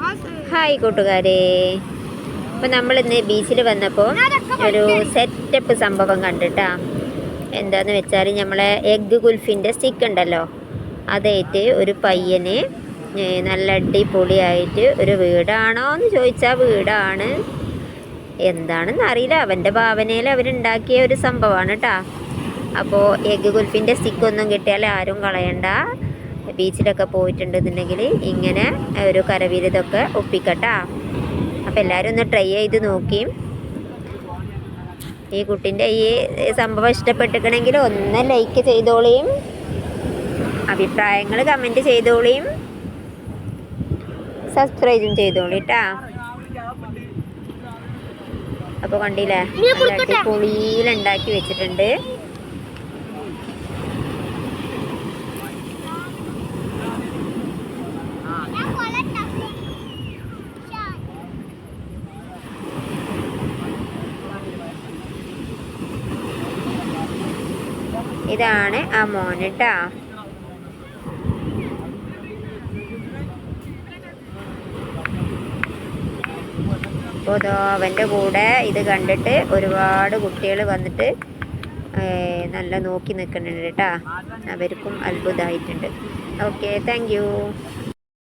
Hi കൂട്ടുകാരെ, അപ്പോൾ നമ്മളിന്ന് ബീച്ചിൽ വന്നപ്പോൾ ഒരു സെറ്റപ്പ് സംഭവം കണ്ടിട്ടാ. എന്താന്ന് വെച്ചാൽ നമ്മളെ എഗ്ഗ് കുൽഫിൻ്റെ സ്റ്റിക്ക് ഉണ്ടല്ലോ, അതായിട്ട് ഒരു പയ്യന് നല്ല അടിപൊളിയായിട്ട് ഒരു വീടാണോ എന്ന് ചോദിച്ചാൽ വീടാണ്, എന്താണെന്ന് അറിയില്ല, അവൻ്റെ ഭാവനയിൽ അവരുണ്ടാക്കിയ ഒരു സംഭവമാണ് കേട്ടോ. അപ്പോൾ എഗ്ഗ് കുൽഫിൻ്റെ സ്റ്റിക്കൊന്നും കിട്ടിയാൽ ആരും കളയണ്ട. ബീച്ചിലൊക്കെ പോയിട്ടുണ്ടെന്നുണ്ടെങ്കിൽ ഇങ്ങനെ ഒരു കരവിരുതൊക്കെ ഒപ്പിക്കട്ടാ. അപ്പം എല്ലാവരും ഒന്ന് ട്രൈ ചെയ്ത് നോക്കി. ഈ കുട്ടീൻ്റെ ഈ സംഭവം ഇഷ്ടപ്പെട്ടിരിക്കണമെങ്കിൽ ഒന്ന് ലൈക്ക് ചെയ്തോളിയും, അഭിപ്രായങ്ങൾ കമൻറ്റ് ചെയ്തോളിയും, സബ്സ്ക്രൈബും ചെയ്തോളി കേട്ടാ. അപ്പോൾ കണ്ടില്ലേ, നല്ല അടിപൊളിയിലുണ്ടാക്കി വെച്ചിട്ടുണ്ട്. ഇതാണ് ആ മോൻ കേട്ടാ. അപ്പോൾ അവൻ്റെ കൂടെ ഇത് കണ്ടിട്ട് ഒരുപാട് കുട്ടികൾ വന്നിട്ട് നല്ല നോക്കി നിൽക്കുന്നുണ്ട് കേട്ടാ. അവർക്കും അത്ഭുതമായിട്ടുണ്ട്. Okay, thank you.